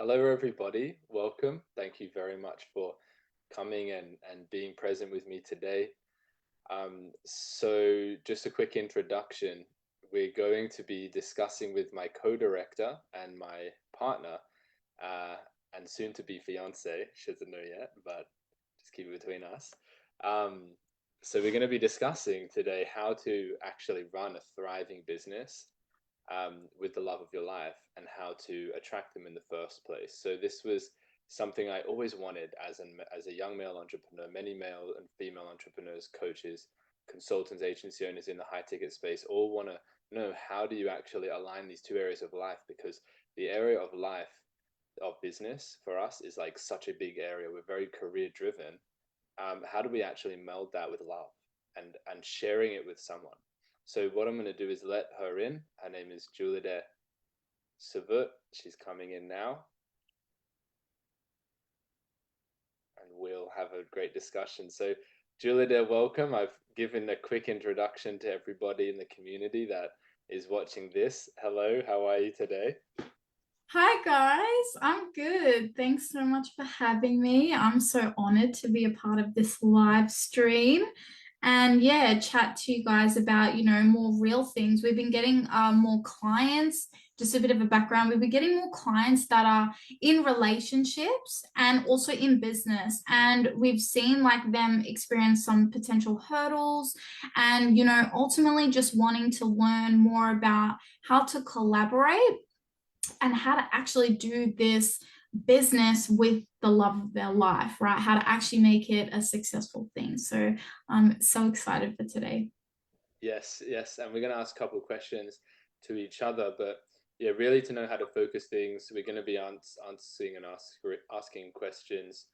Hello, everybody. Welcome. Thank you very much for coming and being present with me today. So just a quick introduction. We're going to be discussing with my co-director and my partner, uh, and soon to be fiance. She doesn't know yet, but just keep it between us. Um, so we're going to be discussing today how to actually run a thriving business with the love of your life and how to attract them in the first place. So this was something I always wanted as a young male entrepreneur. Many male and female entrepreneurs, coaches, consultants, agency owners in the high ticket space all want to know, how do you actually align these two areas of life? Because the area of life of business for us is like such a big area. We're very career driven. How do we actually meld that with love and sharing it with someone? So what I'm going to do is let her in. Her name is Julide Savut. She's coming in now, and we'll have a great discussion. So, Julide, welcome. I've given a quick introduction to everybody in the community that is watching this. Hello, how are you today? Hi guys, I'm good. Thanks so much for having me. I'm so honored to be a part of this live stream and yeah, chat to you guys about, more real things. We've been getting more clients, just a bit of a background. We've been getting more clients that are in relationships and also in business. And we've seen like them experience some potential hurdles and, ultimately just wanting to learn more about how to collaborate and how to actually do this business with the love of their life, right? How to actually make it a successful thing. So I'm so excited for today. Yes, yes, and we're going to ask a couple of questions to each other, but yeah, really to know how to focus things, we're going to be answering and asking questions,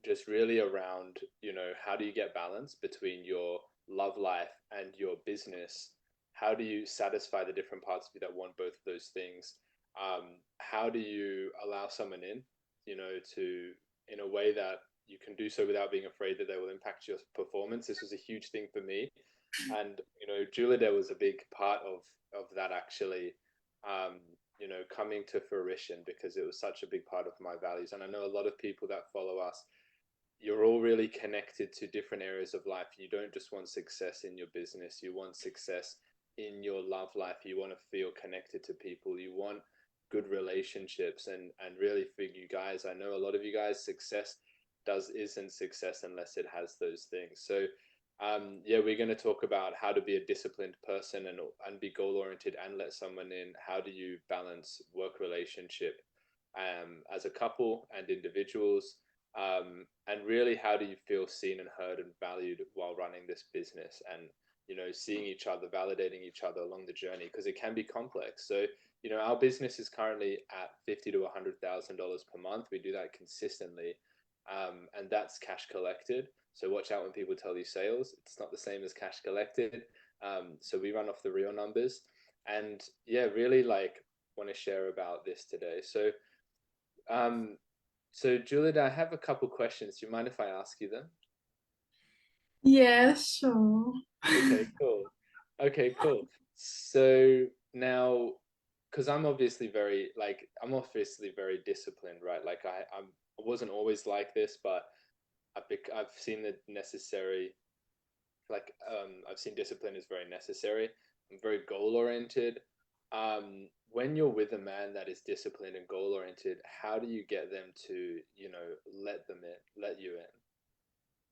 just really around, how do you get balance between your love life and your business? How do you satisfy the different parts of you that want both of those things? How do you allow someone in, to in a way that you can do so without being afraid that they will impact your performance? This was a huge thing for me, and Julide was a big part of that actually, coming to fruition, because it was such a big part of my values. And I know a lot of people that follow us, you're all really connected to different areas of life. You don't just want success in your business, you want success in your love life. You want to feel connected to people, you want good relationships. And really, for you guys, I know a lot of you guys, success does isn't success unless it has those things. So yeah, we're going to talk about how to be a disciplined person and be goal oriented and let someone in. How do you balance work relationship as a couple and individuals? And really, how do you feel seen and heard and valued while running this business? And seeing each other, validating each other along the journey, because it can be complex. So our business is currently at $50,000 to $100,000 per month. We do that consistently, and that's cash collected. So watch out when people tell you sales. It's not the same as cash collected. So we run off the real numbers, and yeah, really like want to share about this today. Um, so Juliet, I have a couple questions. Do you mind if I ask you them? Yeah, sure. Okay, cool. Okay, cool. So now, because I'm obviously very disciplined, right? Like I wasn't always like this, but I've seen the necessary, I've seen discipline is very necessary. I'm very goal oriented. When you're with a man that is disciplined and goal oriented, how do you get them to, let you in?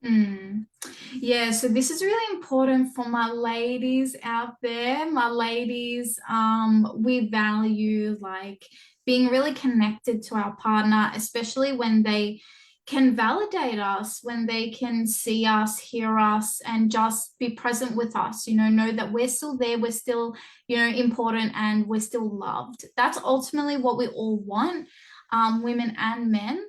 Mm. Yeah, so this is really important for my ladies out there. My ladies, we value like being really connected to our partner, especially when they can validate us, when they can see us, hear us, and just be present with us, know that we're still there, we're still, important, and we're still loved. That's ultimately what we all want, women and men.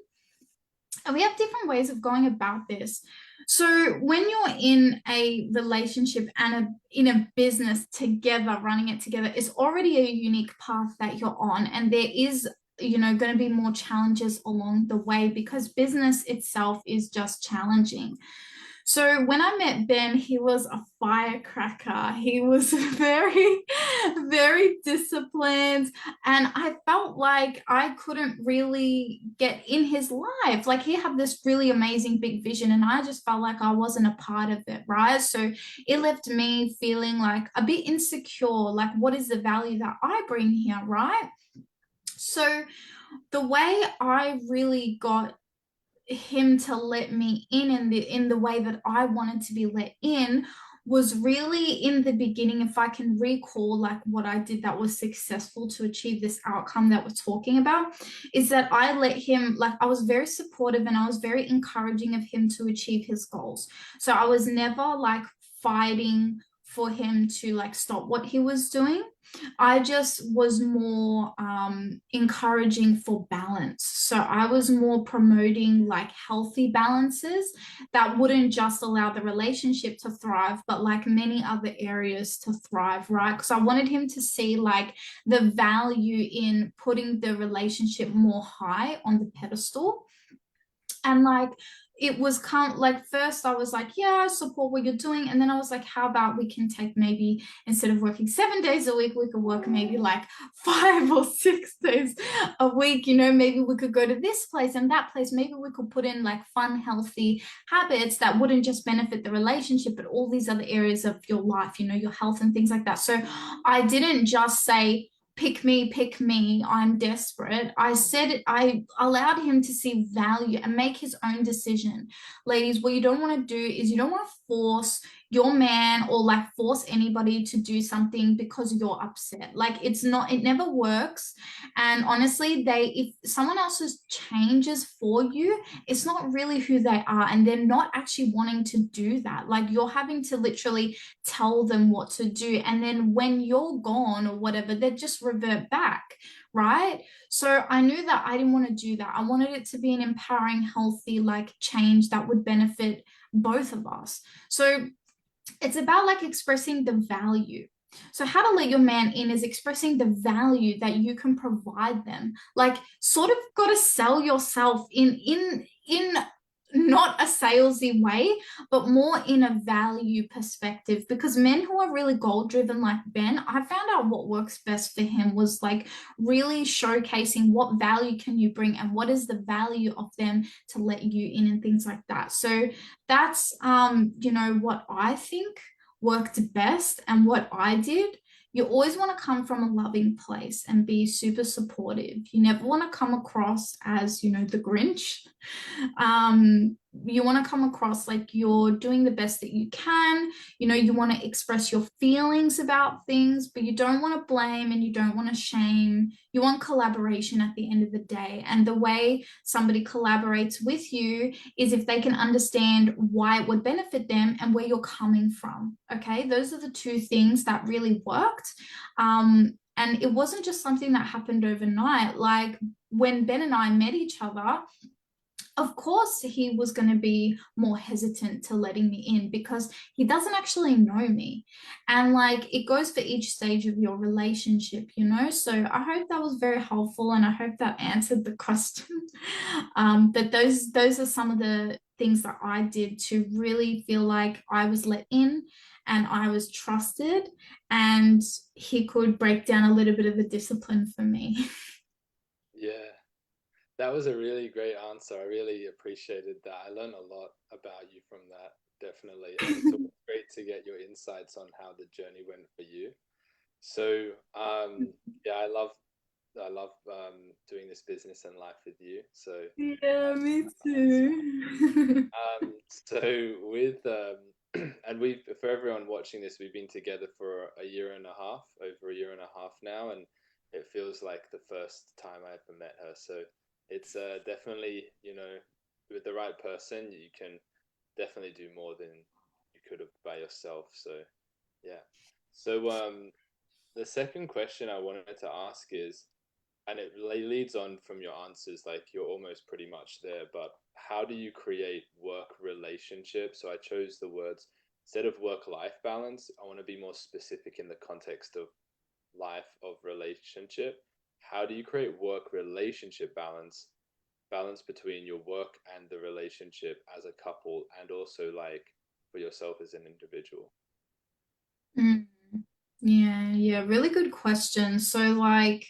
And we have different ways of going about this. So when you're in a relationship and in a business together, running it together, it's already a unique path that you're on. And there is, going to be more challenges along the way because business itself is just challenging. So when I met Ben, he was a firecracker. He was very, very disciplined. And I felt like I couldn't really get in his life. Like he had this really amazing big vision, and I just felt like I wasn't a part of it, right? So it left me feeling like a bit insecure. Like, what is the value that I bring here, right? So the way I really got him to let me in the way that I wanted to be let in was really in the beginning. If I can recall like what I did that was successful to achieve this outcome that we're talking about, is that I let him, like I was very supportive and I was very encouraging of him to achieve his goals. So I was never like fighting for him to like stop what he was doing. I just was more encouraging for balance. So I was more promoting like healthy balances that wouldn't just allow the relationship to thrive, but like many other areas to thrive, right? Because I wanted him to see like the value in putting the relationship more high on the pedestal. And like it was kind of like first I was like, yeah, I support what you're doing. And then I was like, how about we can take maybe instead of working 7 days a week, we could work maybe like 5 or 6 days a week. Maybe we could go to this place and that place. Maybe we could put in like fun, healthy habits that wouldn't just benefit the relationship, but all these other areas of your life, your health and things like that. So I didn't just say, pick me, I'm desperate. I said I allowed him to see value and make his own decision. Ladies, what you don't want to do is you don't want to force your man or like force anybody to do something because you're upset. Like it never works. And honestly, if someone else's changes for you, it's not really who they are and they're not actually wanting to do that. Like you're having to literally tell them what to do. And then when you're gone or whatever, they just revert back, right? So I knew that I didn't want to do that. I wanted it to be an empowering, healthy, like change that would benefit both of us. So it's about like expressing the value. So how to let your man in is expressing the value that you can provide them. Like sort of got to sell yourself in not a salesy way, but more in a value perspective. Because men who are really goal driven, like Ben, I found out what works best for him was like really showcasing what value can you bring and what is the value of them to let you in and things like that. So that's what I think worked best and what I did. You always want to come from a loving place and be super supportive. You never want to come across as the Grinch. You want to come across like you're doing the best that you can. You want to express your feelings about things, but you don't want to blame and you don't want to shame. You want collaboration at the end of the day. And the way somebody collaborates with you is if they can understand why it would benefit them and where you're coming from. Okay, those are the two things that really worked. And it wasn't just something that happened overnight. Like when Ben and I met each other, of course he was going to be more hesitant to letting me in because he doesn't actually know me, and like it goes for each stage of your relationship. So I hope that was very helpful and I hope that answered the question. But those are some of the things that I did to really feel like I was let in and I was trusted, and he could break down a little bit of the discipline for me. Yeah, that was a really great answer. I really appreciated that. I learned a lot about you from that, definitely. And it's always great to get your insights on how the journey went for you. So, yeah, I love doing this business and life with you. So, Yeah, me that's too. so with and we've for everyone watching this, we've been together for a year and a half, over a year and a half now, and it feels like the first time I ever met her. So it's definitely, with the right person, you can definitely do more than you could have by yourself. So yeah. So the second question I wanted to ask is, and it leads on from your answers, like you're almost pretty much there, but how do you create work relationships? So I chose the words, instead of work life balance, I want to be more specific in the context of life of relationship. How do you create work relationship balance between your work and the relationship as a couple, and also like for yourself as an individual? Mm. Yeah, yeah, really good question. So, like,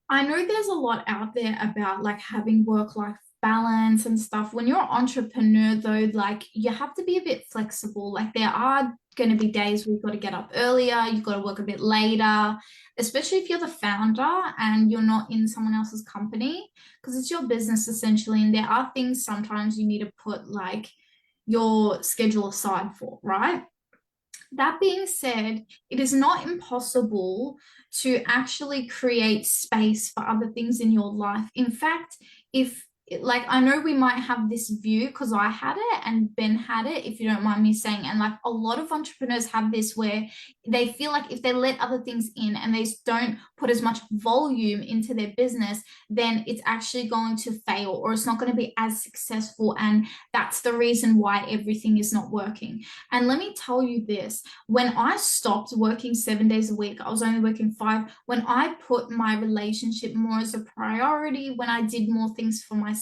I know there's a lot out there about like having work-life balance and stuff. When you're an entrepreneur, though, like you have to be a bit flexible. Like there are going to be days where you've got to get up earlier, you've got to work a bit later, especially if you're the founder and you're not in someone else's company, because it's your business essentially. And there are things sometimes you need to put like your schedule aside for, right? That being said, it is not impossible to actually create space for other things in your life. In fact, if like I know we might have this view because I had it and Ben had it, if you don't mind me saying, and like a lot of entrepreneurs have this where they feel like if they let other things in and they don't put as much volume into their business, then it's actually going to fail or it's not going to be as successful. And that's the reason why everything is not working. And let me tell you this, when I stopped working 7 days a week, I was only working five. When I put my relationship more as a priority, when I did more things for myself,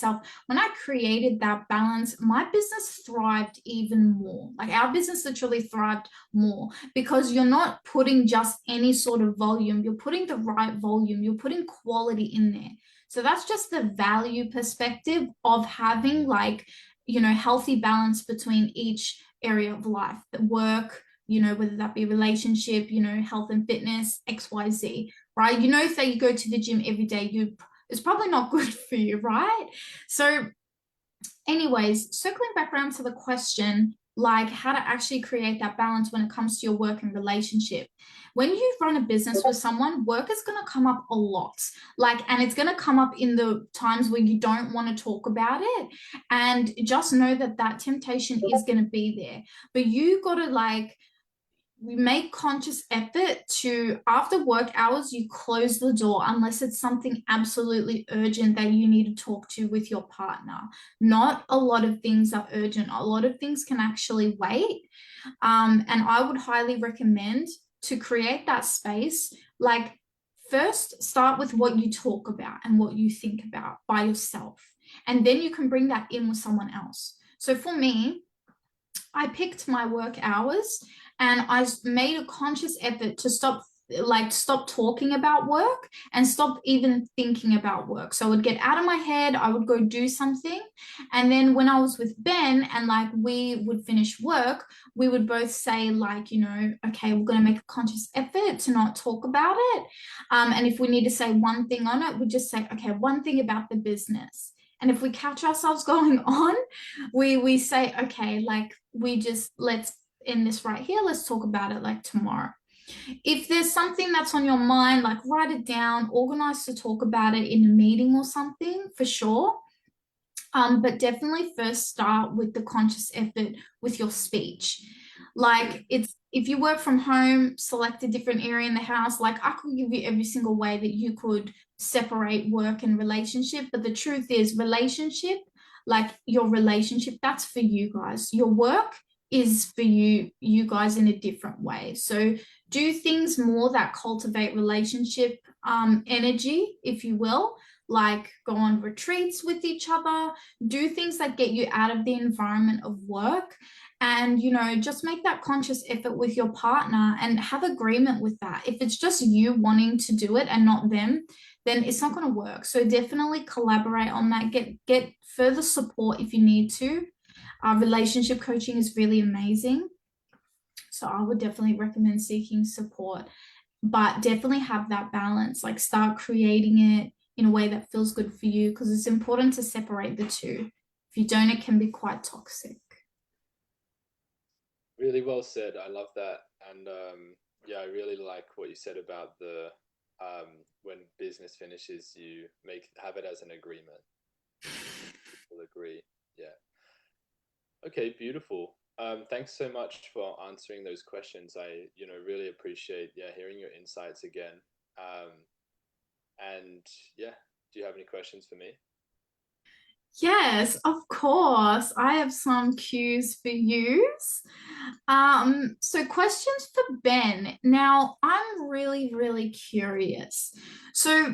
when I created that balance, my business thrived even more. Like our business literally thrived more because you're not putting just any sort of volume, you're putting the right volume, you're putting quality in there. So that's just the value perspective of having like, healthy balance between each area of life, the work, whether that be relationship, health and fitness, XYZ, right? Say you go to the gym every day, it's probably not good for you, right? So, anyways, circling back around to the question, like how to actually create that balance when it comes to your work and relationship. When you run a business with someone, work is going to come up a lot. And it's going to come up in the times where you don't want to talk about it. And just know that that temptation is going to be there. But you got to we make conscious effort to, after work hours, you close the door unless it's something absolutely urgent that you need to talk to with your partner. Not a lot of things are urgent. A lot of things can actually wait. And I would highly recommend to create that space. Like, first, start with what you talk about and what you think about by yourself. And then you can bring that in with someone else. So for me, I picked my work hours and I made a conscious effort to stop talking about work and stop even thinking about work. So I would get out of my head, I would go do something. And then when I was with Ben and we would finish work, we would both say okay, we're going to make a conscious effort to not talk about it. And if we need to say one thing on it, we just say, okay, one thing about the business. And if we catch ourselves going on, we say, okay, we just let's end this right here. Let's talk about it tomorrow. If there's something that's on your mind, write it down, organize to talk about it in a meeting or something for sure. But definitely first start with the conscious effort with your speech. It's if you work from home, select a different area in the house. I could give you every single way that you could separate work and relationship. But the truth is, relationship, your relationship, that's for you guys. Your work is for you guys in a different way. So do things more that cultivate relationship energy, if you will, go on retreats with each other, do things that get you out of the environment of work, and just make that conscious effort with your partner and have agreement with that. If it's just you wanting to do it and not them, then it's not going to work. So definitely collaborate on that. Get further support if you need to. Relationship coaching is really amazing, so I would definitely recommend seeking support, but definitely have that balance. Start creating it in a way that feels good for you, because it's important to separate the two. If you don't, it can be quite toxic. Really well said. I love that. And yeah, I really like what you said about the when business finishes, you have it as an agreement. People agree. Yeah. Okay, beautiful. Thanks so much for answering those questions. I, really appreciate, hearing your insights again. Um, and yeah, do you have any questions for me? Yes, of course. I have some cues for you. So questions for Ben. Now, I'm really, really curious. So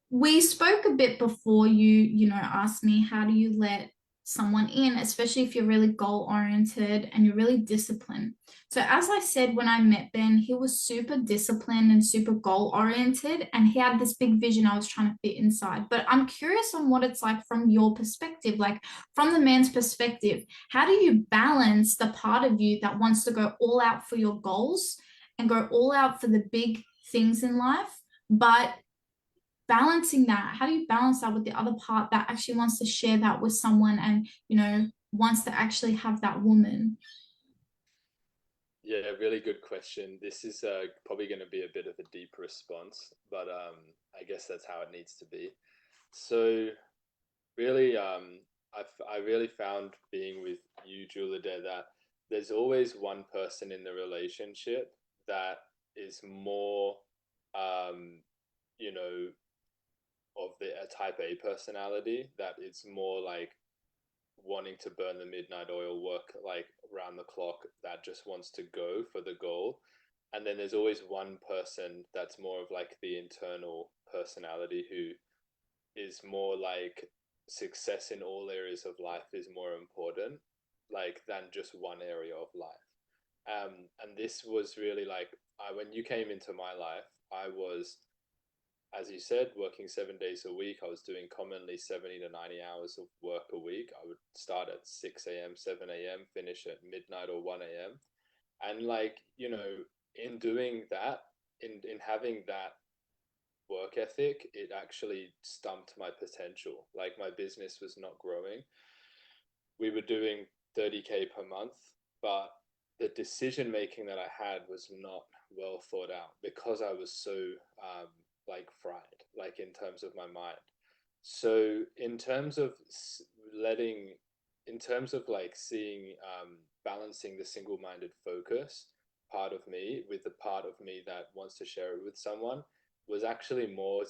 we spoke a bit before you asked me, how do you let someone in, especially if you're really goal oriented and you're really disciplined. So, as I said, when I met Ben, he was super disciplined and super goal oriented, and he had this big vision I was trying to fit inside. But I'm curious on what it's like from your perspective, like from the man's perspective. How do you balance the part of you that wants to go all out for your goals and go all out for the big things in life, but balancing that, how do you balance that with the other part that actually wants to share that with someone and, wants to actually have that woman? Yeah, really good question. This is probably going to be a bit of a deep response, but I guess that's how it needs to be. So really, I really found being with you, Julide, that there's always one person in the relationship that is more, um, you know, of the a type A personality that it's more like wanting to burn the midnight oil, work like round the clock, that just wants to go for the goal. And then there's always one person that's more of like the internal personality who is more like success in all areas of life is more important, like than just one area of life. And this was really like when you came into my life, I was, as you said, working 7 days a week. I was doing commonly 70 to 90 hours of work a week. I would start at 6 a.m., 7 a.m., finish at midnight or 1 a.m. And like, in doing that, in having that work ethic, it actually stumped my potential. Like my business was not growing. We were doing 30K per month, but the decision making that I had was not well thought out because I was so like fried, like in terms of my mind. So in terms of letting, in terms of like seeing, balancing the single-minded focus part of me with the part of me that wants to share it with someone was actually more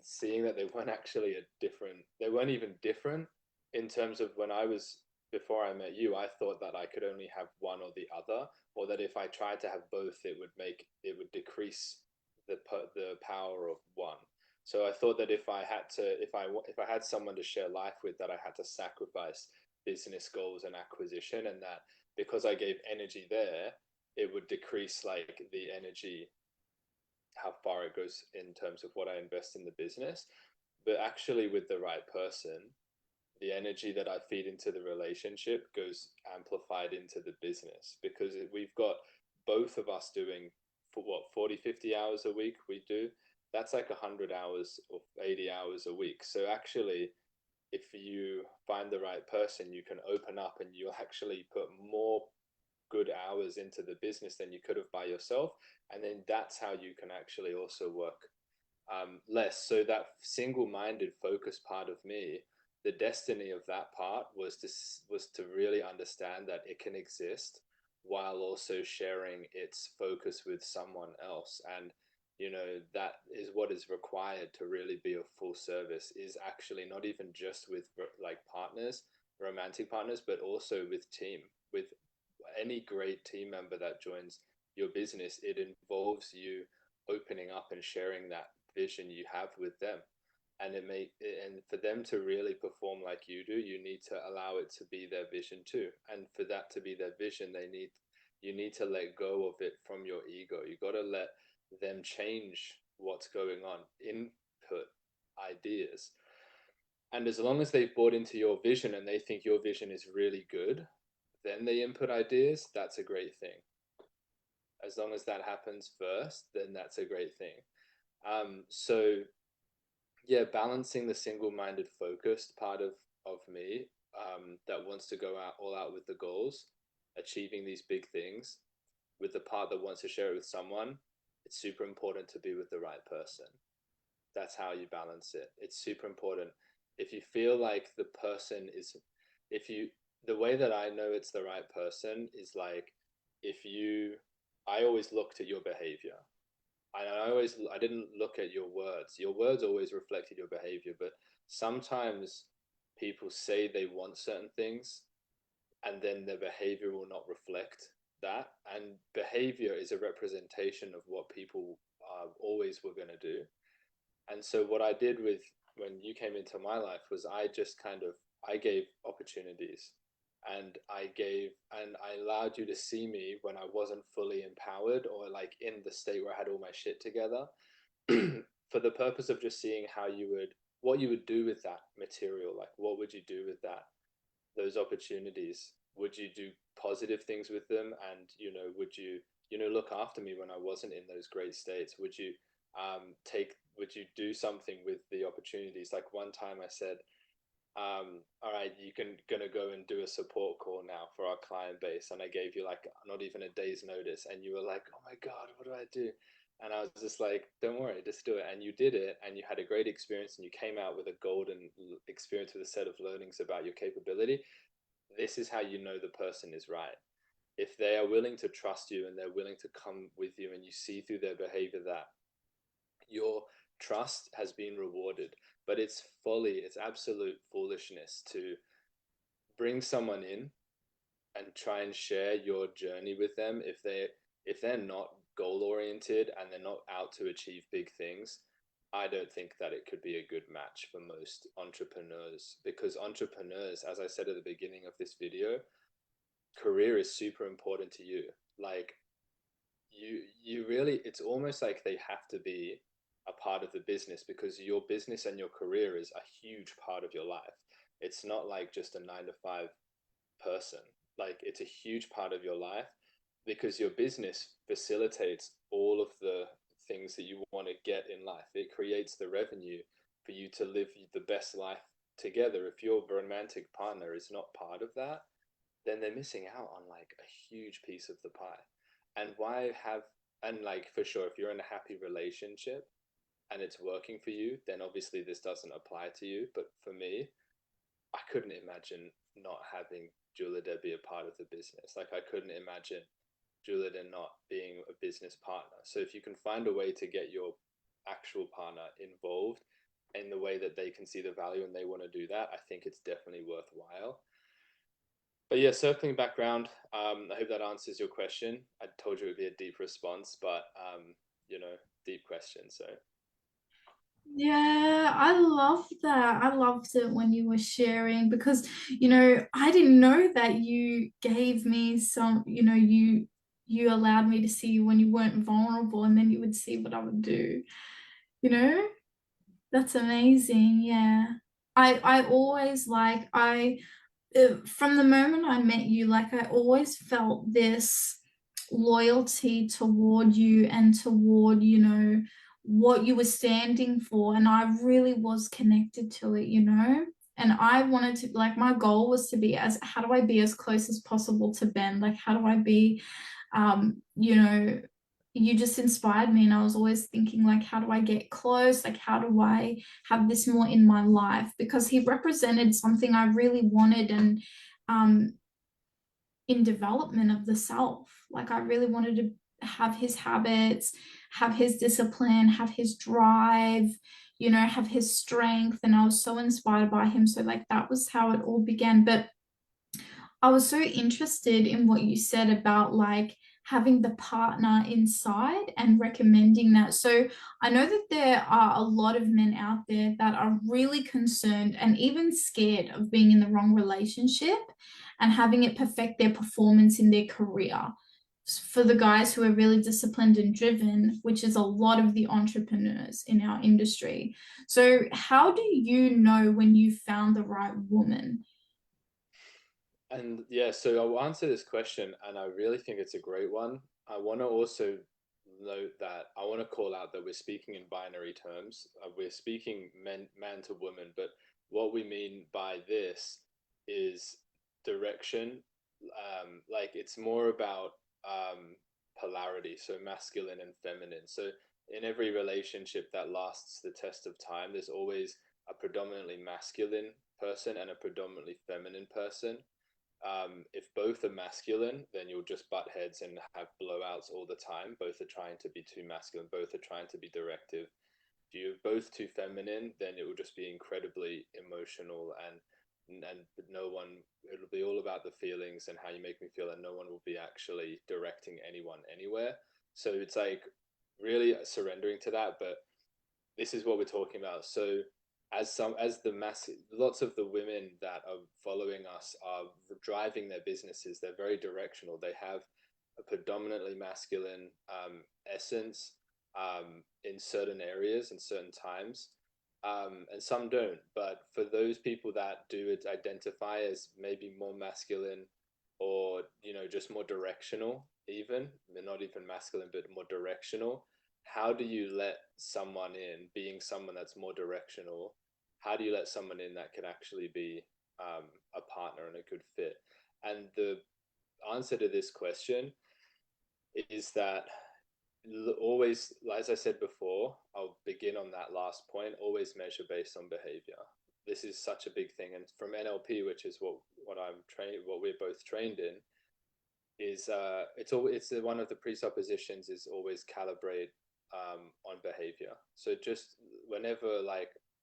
seeing that they weren't actually a different, they weren't even different in terms of when I was, before I met you, I thought that I could only have one or the other, or that if I tried to have both, it would decrease the power of one. So I thought that if I had someone to share life with, that I had to sacrifice business goals and acquisition, and that because I gave energy there, it would decrease like the energy, how far it goes in terms of what I invest in the business. But actually, with the right person, the energy that I feed into the relationship goes amplified into the business because we've got both of us doing for what 40, 50 hours a week we do. That's like 100 hours or 80 hours a week. So actually, if you find the right person, you can open up and you'll actually put more good hours into the business than you could have by yourself. And then that's how you can actually also work less. So that single-minded focus part of me, the destiny of that part was to really understand that it can exist while also sharing its focus with someone else. And that is what is required to really be a full service, is actually not even just with like partners, romantic partners, but also with team, with any great team member that joins your business. It involves you opening up and sharing that vision you have with them, and for them to really perform like you do, you need to allow it to be their vision too. And for that to be their vision, you need to let go of it from your ego. You got to let them change what's going on, input ideas. And as long as they've bought into your vision and they think your vision is really good, then they input ideas, that's a great thing. As long as that happens first, then that's a great thing. So yeah, balancing the single-minded focused part of me, that wants to go out all out with the goals, achieving these big things, with the part that wants to share it with someone. It's super important to be with the right person. That's how you balance it. It's super important. If you feel like the person is, if you, the way that I know it's the right person is like, if you, I always looked at your behavior. I didn't look at your words. Your words always reflected your behavior, but sometimes people say they want certain things and then their behavior will not reflect that. And behavior is a representation of what people always were going to do. And so what I did with when you came into my life was I just kind of I gave opportunities, and I allowed you to see me when I wasn't fully empowered or like in the state where I had all my shit together, for the purpose of just seeing what you would do with that material. Like, what would you do with those opportunities? Would you do positive things with them? And, would you, look after me when I wasn't in those great states? Would you do something with the opportunities? Like one time I said, all right, gonna go and do a support call now for our client base, and I gave you like not even a day's notice, and you were like, oh my god, what do I do? And I was just like, don't worry, just do it. And you did it, and you had a great experience, and you came out with a golden experience with a set of learnings about your capability. This is how you know the person is right. If they are willing to trust you and they're willing to come with you, and you see through their behavior that your trust has been rewarded. But it's folly, it's absolute foolishness to bring someone in and try and share your journey with them if they're not goal oriented and they're not out to achieve big things. I don't think that it could be a good match for most entrepreneurs, because entrepreneurs, as I said at the beginning of this video, career is super important to you. Like, you really, it's almost like they have to be a part of the business, because your business and your career is a huge part of your life. It's not like just a 9 to 5 person. Like, it's a huge part of your life, because your business facilitates all of the things that you want to get in life. It creates the revenue for you to live the best life together. If your romantic partner is not part of that, then they're missing out on like a huge piece of the pie. And why have, and like, for sure, if you're in a happy relationship and it's working for you, then obviously this doesn't apply to you. But for me, I couldn't imagine not having Julide be a part of the business. Like, I couldn't imagine Julide not being a business partner. So if you can find a way to get your actual partner involved in the way that they can see the value and they want to do that, I think it's definitely worthwhile. But yeah, circling back around, I hope that answers your question. I told you it would be a deep response, but deep question. So Yeah, I love that. I loved it when you were sharing because, I didn't know that you gave me some, you allowed me to see you when you weren't vulnerable and then you would see what I would do. You know, that's amazing. Yeah. I always like from the moment I met you, like I always felt this loyalty toward you and toward, what you were standing for. And I really was connected to it. And I wanted to, like, my goal was to be how do I be as close as possible to Ben? Like, how do I be, um, you know, you just inspired me and I was always thinking like how do I get close, like how do I have this more in my life, because he represented something I really wanted, and um in development of the self, like I really wanted to have his habits, have his discipline, have his drive, have his strength, and I was so inspired by him. So like that was how it all began. But I was so interested in what you said about like having the partner inside and recommending that. So I know that there are a lot of men out there that are really concerned and even scared of being in the wrong relationship and having it affect their performance in their career. For the guys who are really disciplined and driven, which is a lot of the entrepreneurs in our industry. So, how do you know when you found the right woman? and yeah, so I'll answer this question, and I really think it's a great one. I want to also note that I want to call out that we're speaking in binary terms. We're speaking man to woman, but what we mean by this is direction. Like, it's more about polarity, so masculine and feminine. So in every relationship that lasts the test of time, there's always a predominantly masculine person and a predominantly feminine person. If both are masculine, then you'll just butt heads and have blowouts all the time. Both are trying to be too masculine, both are trying to be directive. If you're both too feminine, then it will just be incredibly emotional, and no one, it'll be all about the feelings and how you make me feel, and no one will be actually directing anyone anywhere. So it's like really surrendering to that. But this is what we're talking about. So as the massive, lots of the women that are following us are driving their businesses. They're very directional. They have a predominantly masculine essence in certain areas and certain times, and some don't. But for those people that do identify as maybe more masculine, or just more directional, even not even masculine, but more directional, how do you let someone in, being someone that's more directional? How do you let someone in that can actually be a partner and a good fit? And the answer to this question is that always, as I said before, I'll begin on that last point, always measure based on behavior. This is such a big thing. And from NLP, which is what I'm trained, what we're both trained in, is it's one of the presuppositions is always calibrate on behavior. So just whenever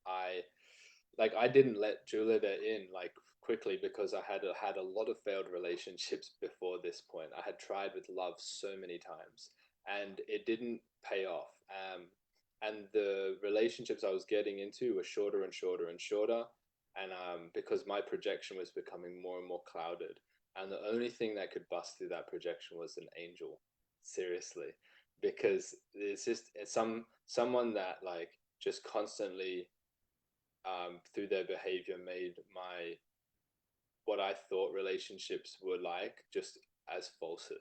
I didn't let Julide in quickly, because I had a lot of failed relationships before this point. I had tried with love so many times, and it didn't pay off. And the relationships I was getting into were shorter and shorter and shorter, and because my projection was becoming more and more clouded, and the only thing that could bust through that projection was an angel, seriously, because it's someone that just constantly through their behavior made my what I thought relationships were like just as falsehood.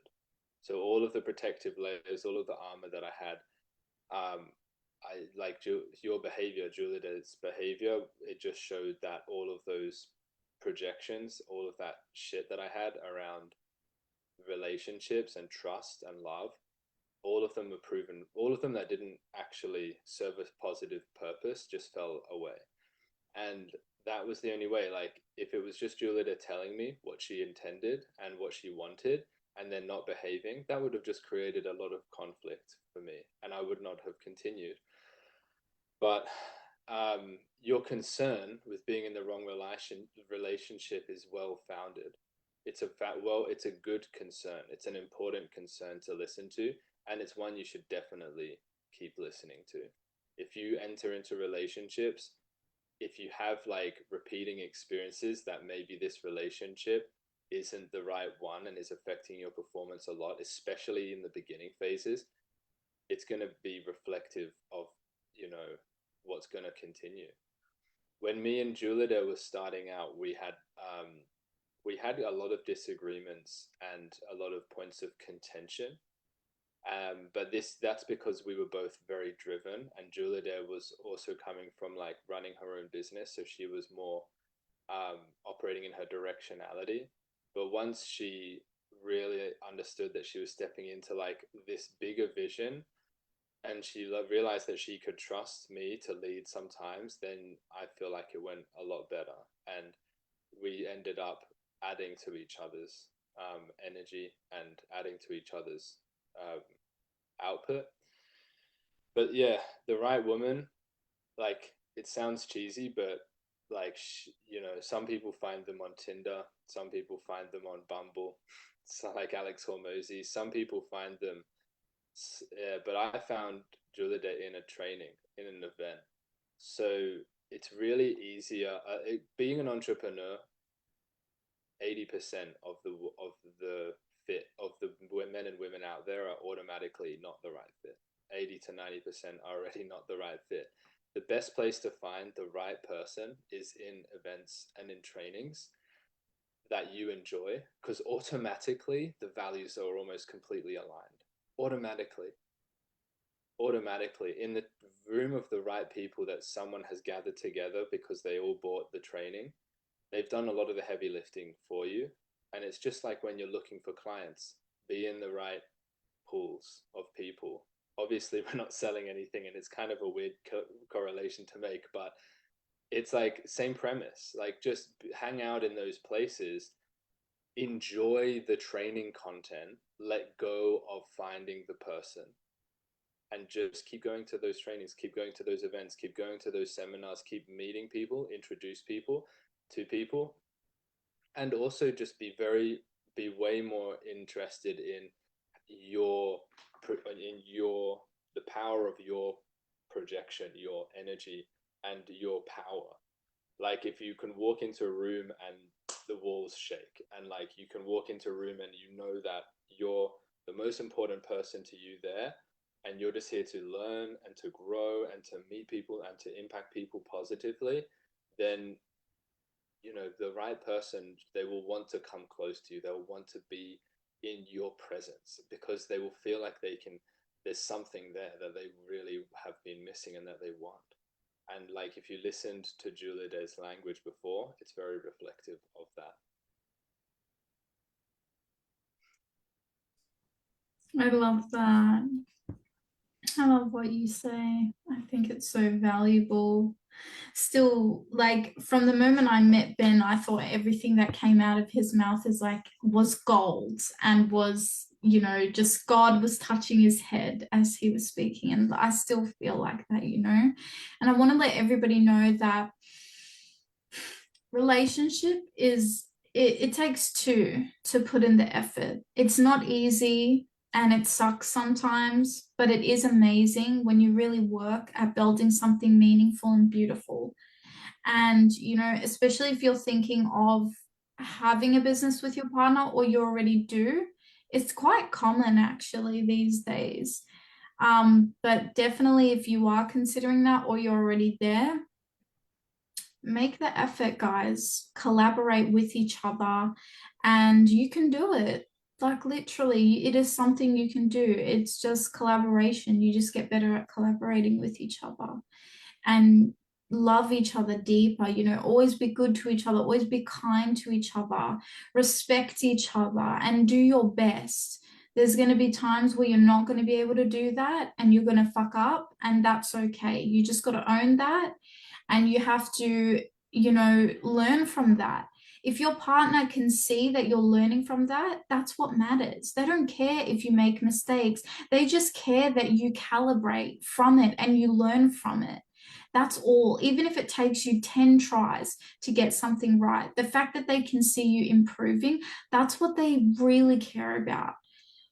So all of the protective layers, all of the armor that I had, I like your behavior, Julida's behavior. It just showed that all of those projections, all of that shit that I had around relationships and trust and love, all of them were proven. All of them that didn't actually serve a positive purpose just fell away. And that was the only way. Like, if it was just Julida telling me what she intended and what she wanted, and then not behaving, that would have just created a lot of conflict for me, and I would not have continued. But your concern with being in the wrong relationship is well founded. It's a good concern. It's an important concern to listen to, and it's one you should definitely keep listening to. If you enter into relationships, if you have repeating experiences that maybe this relationship isn't the right one and is affecting your performance a lot, especially in the beginning phases, it's going to be reflective of, what's going to continue. When me and Julida were starting out, we had a lot of disagreements and a lot of points of contention. But that's because we were both very driven, and Julide was also coming from running her own business, so she was more operating in her directionality. But once she really understood that she was stepping into this bigger vision, and she realized that she could trust me to lead sometimes, then I feel like it went a lot better, and we ended up adding to each other's energy and adding to each other's output. But yeah, the right woman, it sounds cheesy, but some people find them on Tinder, some people find them on Bumble, so Alex Hormozy, some people find them, yeah, but I found Julide in a training, in an event. So it's really easier being an entrepreneur. 80% of the fit of the men and women out there are automatically not the right fit. 80 to 90% are already not the right fit. The best place to find the right person is in events and in trainings that you enjoy, because automatically the values are almost completely aligned. Automatically in the room of the right people that someone has gathered together because they all bought the training, they've done a lot of the heavy lifting for you. And it's just like when you're looking for clients, be in the right pools of people. Obviously, we're not selling anything, and it's kind of a weird correlation to make, but it's same premise. Just hang out in those places, enjoy the training content, let go of finding the person, and just keep going to those trainings, keep going to those events, keep going to those seminars, keep meeting people, introduce people to people, and also just be way more interested in the power of your projection, your energy, and your power. Like if you can walk into a room and the walls shake, and like you can walk into a room and you know that you're the most important person to you there, and you're just here to learn and to grow and to meet people and to impact people positively, then the right person, they will want to come close to you. They'll want to be in your presence because they will feel like there's something there that they really have been missing and that they want. And like if you listened to Julide's language before, it's very reflective of that. I love that. I love what you say. I think it's so valuable. Still, like from the moment I met Ben, I thought everything that came out of his mouth is like was gold and was, just God was touching his head as he was speaking. And I still feel like that, And I want to let everybody know that relationship it takes two to put in the effort. It's not easy and it sucks sometimes, but it is amazing when you really work at building something meaningful and beautiful. And, especially if you're thinking of having a business with your partner or you already do, it's quite common actually these days. But definitely if you are considering that or you're already there, make the effort, guys. Collaborate with each other, and you can do it. Like, literally, it is something you can do. It's just collaboration. You just get better at collaborating with each other and love each other deeper. Always be good to each other, always be kind to each other, respect each other, and do your best. There's going to be times where you're not going to be able to do that and you're going to fuck up, and that's okay. You just got to own that, and you have to, learn from that. If your partner can see that you're learning from that, that's what matters. They don't care if you make mistakes. They just care that you calibrate from it and you learn from it. That's all. Even if it takes you 10 tries to get something right, the fact that they can see you improving, that's what they really care about.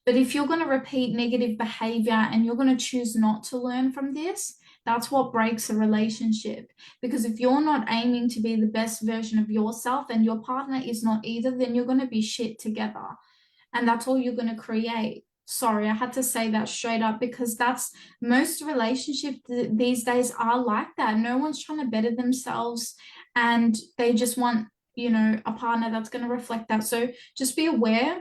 But if you're going to repeat negative behavior and you're going to choose not to learn from this, that's what breaks a relationship. Because if you're not aiming to be the best version of yourself and your partner is not either, then you're going to be shit together. And that's all you're going to create. Sorry, I had to say that straight up because that's most relationships these days are like that. No one's trying to better themselves and they just want, a partner that's going to reflect that. So just be aware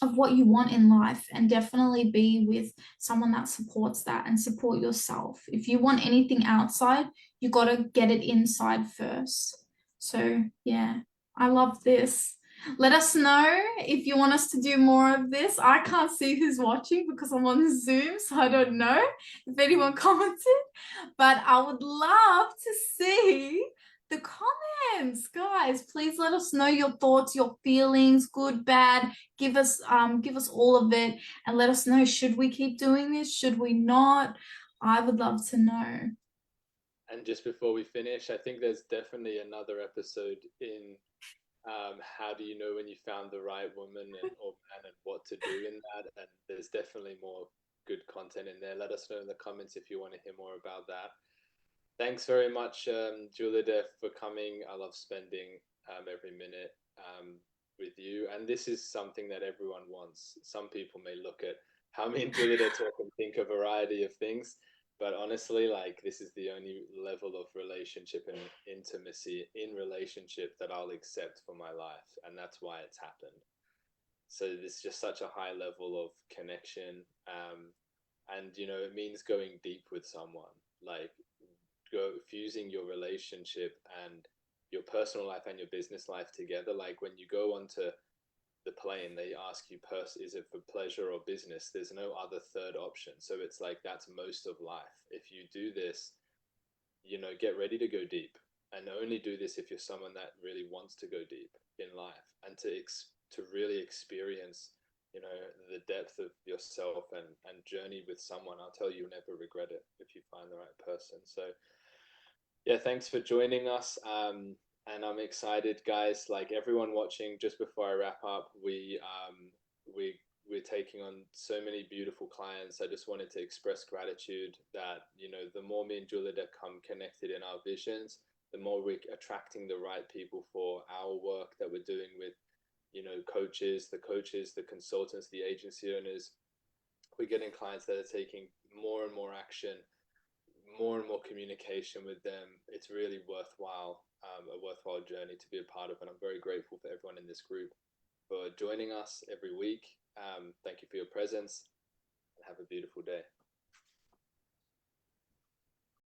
of what you want in life and definitely be with someone that supports that and support yourself. If you want anything outside, you got to get it inside first. So, yeah, I love this. Let us know if you want us to do more of this. I can't see who's watching because I'm on Zoom, so I don't know if anyone commented, but I would love to see the comments. Guys, please let us know your thoughts, your feelings, good, bad. Give us all of it and let us know, should we keep doing this? Should we not? I would love to know. And just before we finish, I think there's definitely another episode in how do you know when you found the right woman and or man and what to do in that. And there's definitely more good content in there. Let us know in the comments if you want to hear more about that. Thanks very much, Julide, for coming. I love spending every minute with you. And this is something that everyone wants. Some people may look at how me and Julide talk and think a variety of things. But honestly, like this is the only level of relationship and intimacy in relationship that I'll accept for my life. And that's why it's happened. So there's just such a high level of connection. And, it means going deep with someone. Like fusing your relationship and your personal life and your business life together. Like when you go onto the plane, they ask you, is it for pleasure or business? There's no other third option. So it's like that's most of life. If you do this, get ready to go deep, and only do this if you're someone that really wants to go deep in life and to really experience the depth of yourself and journey with someone. I'll tell you, you'll never regret it if you find the right person. So yeah, thanks for joining us. And I'm excited, guys. Like everyone watching, just before I wrap up, we we're taking on so many beautiful clients. I just wanted to express gratitude that, you know, the more me and Julide come connected in our visions, the more we're attracting the right people for our work that we're doing with, you know, coaches, the consultants, the agency owners. We're getting clients that are taking more and more action, more and more communication with them. It's really worthwhile, a worthwhile journey to be a part of. And I'm very grateful for everyone in this group for joining us every week. Thank you for your presence and have a beautiful day.